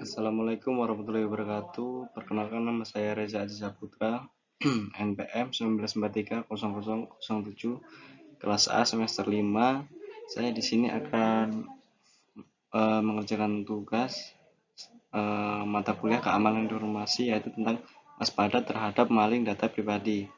Assalamualaikum warahmatullahi wabarakatuh. Perkenalkan, nama saya Reza Aziz Saputra, NPM 19430007, kelas A semester 5. Saya di sini akan mengerjakan tugas mata kuliah keamanan informasi, yaitu tentang waspada terhadap maling data pribadi.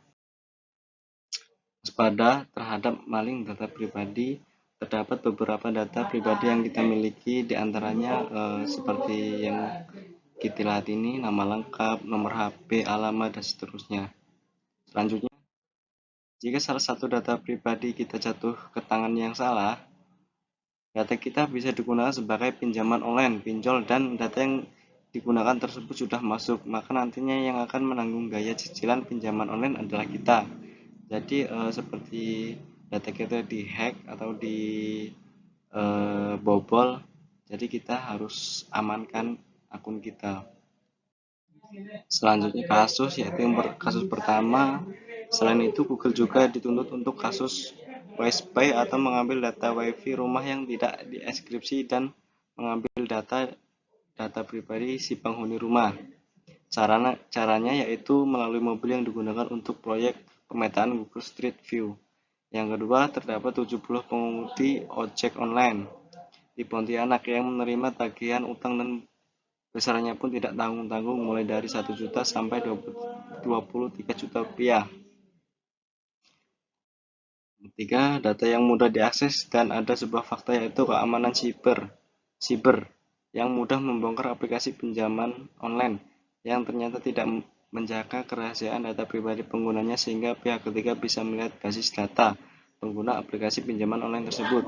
Waspada terhadap maling data pribadi. Terdapat beberapa data pribadi yang kita miliki, diantaranya seperti yang kita lihat ini, nama lengkap, nomor HP, alamat, dan seterusnya. Selanjutnya, jika salah satu data pribadi kita jatuh ke tangan yang salah, data kita bisa digunakan sebagai pinjaman online, pinjol, dan data yang digunakan tersebut sudah masuk, maka nantinya yang akan menanggung gaya cicilan pinjaman online adalah kita. Jadi seperti data kita dihack atau dibobol, jadi kita harus amankan akun kita. Selanjutnya kasus, yaitu yang kasus pertama. Selain itu, Google juga dituntut untuk kasus WiFi atau mengambil data WiFi rumah yang tidak dienkripsi dan mengambil data pribadi si penghuni rumah. Caranya yaitu melalui mobil yang digunakan untuk proyek pemetaan Google Street View. Yang kedua, terdapat 70 pengemudi ojek online di Pontianak yang menerima tagihan utang dan besarnya pun tidak tanggung-tanggung, mulai dari 1 juta sampai 23 juta rupiah. Ketiga, data yang mudah diakses dan ada sebuah fakta, yaitu keamanan siber yang mudah membongkar aplikasi pinjaman online yang ternyata tidak menjaga kerahasiaan data pribadi penggunanya, sehingga pihak ketiga bisa melihat basis data pengguna aplikasi pinjaman online tersebut.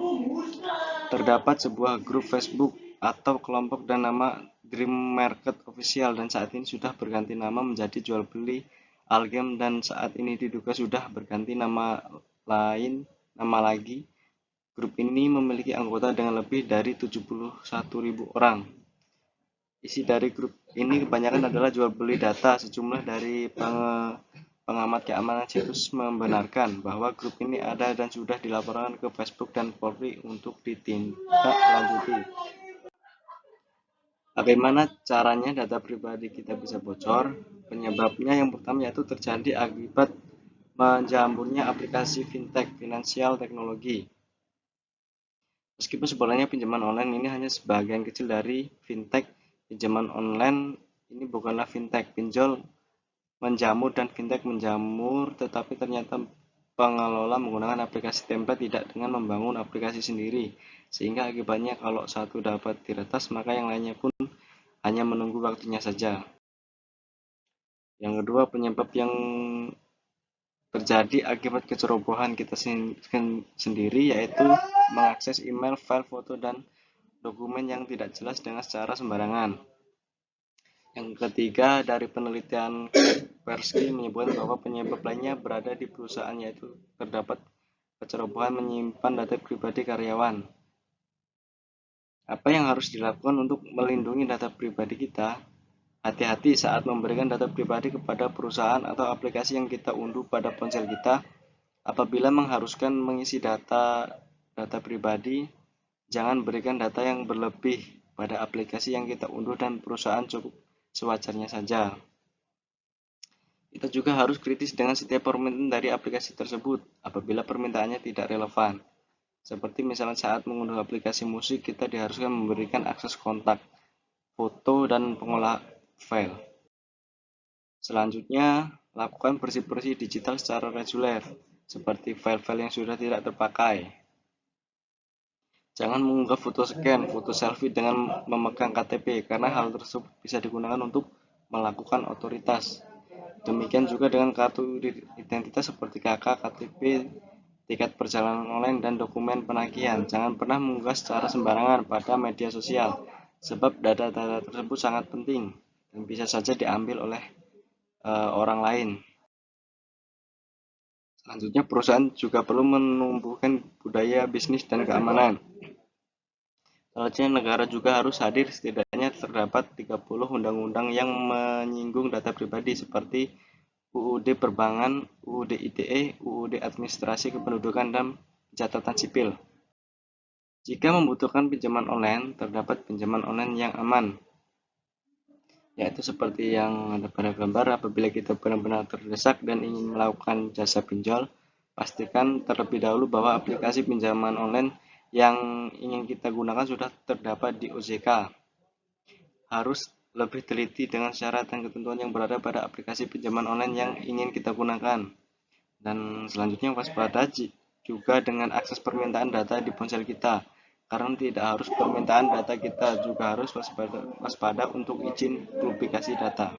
Terdapat sebuah grup Facebook atau kelompok dan nama Dream Market Official, dan saat ini sudah berganti nama menjadi Jual Beli Algem, dan saat ini diduga sudah berganti nama lagi. Grup ini memiliki anggota dengan lebih dari 71.000 orang. Isi dari grup ini kebanyakan adalah jual beli data. Sejumlah dari pengamat keamanan situs membenarkan bahwa grup ini ada dan sudah dilaporkan ke Facebook dan Polri untuk ditindaklanjuti. Bagaimana caranya data pribadi kita bisa bocor? Penyebabnya yang pertama yaitu terjadi akibat menjamurnya aplikasi fintech, finansial teknologi. Meskipun sebenarnya pinjaman online ini hanya sebagian kecil dari fintech, pinjaman online ini bukanlah fintech, pinjol menjamur dan fintech menjamur, tetapi ternyata pengelola menggunakan aplikasi template tidak dengan membangun aplikasi sendiri, sehingga akibatnya kalau satu dapat diretas, maka yang lainnya pun hanya menunggu waktunya saja. Yang kedua, penyebab yang terjadi akibat kecerobohan kita sendiri, yaitu mengakses email, file, foto, dan dokumen yang tidak jelas dengan secara sembarangan. Yang ketiga, dari penelitian Kaspersky menyebutkan bahwa penyebab lainnya berada di perusahaan, yaitu terdapat kecerobohan menyimpan data pribadi karyawan. Apa yang harus dilakukan untuk melindungi data pribadi kita? Hati-hati saat memberikan data pribadi kepada perusahaan atau aplikasi yang kita unduh pada ponsel kita. Apabila mengharuskan mengisi data pribadi, jangan berikan data yang berlebih pada aplikasi yang kita unduh, dan perusahaan cukup sewajarnya saja. Kita juga harus kritis dengan setiap permintaan dari aplikasi tersebut apabila permintaannya tidak relevan. Seperti misalnya saat mengunduh aplikasi musik, kita diharuskan memberikan akses kontak, foto, dan pengolah file. Selanjutnya, lakukan bersih-bersih digital secara reguler, seperti file-file yang sudah tidak terpakai. Jangan mengunggah foto scan, foto selfie dengan memegang KTP, karena hal tersebut bisa digunakan untuk melakukan otoritas. Demikian juga dengan kartu identitas seperti KK, KTP, tiket perjalanan online, dan dokumen penagihan. Jangan pernah mengunggah secara sembarangan pada media sosial, sebab data-data tersebut sangat penting dan bisa saja diambil oleh orang lain. Selanjutnya, perusahaan juga perlu menumbuhkan budaya bisnis dan keamanan. Selanjutnya, negara juga harus hadir. Setidaknya terdapat 30 undang-undang yang menyinggung data pribadi, seperti UUD Perbankan, UUD ITE, UUD Administrasi Kependudukan, dan Catatan Sipil. Jika membutuhkan pinjaman online, terdapat pinjaman online yang aman. yaitu seperti yang ada pada gambar. Apabila kita benar-benar terdesak dan ingin melakukan jasa pinjol, pastikan terlebih dahulu bahwa aplikasi pinjaman online yang ingin kita gunakan sudah terdapat di OJK. Harus lebih teliti dengan syarat dan ketentuan yang berada pada aplikasi pinjaman online yang ingin kita gunakan. Dan selanjutnya waspada juga dengan akses permintaan data di ponsel kita. Karena tidak harus permintaan data kita, juga harus waspada untuk izin publikasi data.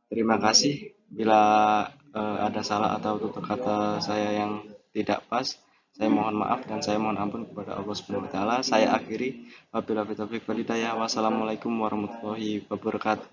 Terima kasih bila ada salah atau tutur kata saya yang tidak pas. Saya mohon maaf dan saya mohon ampun kepada Allah Subhanahu wa taala. Saya akhiri wabillahi taufiq walhidayah. Wassalamualaikum warahmatullahi wabarakatuh.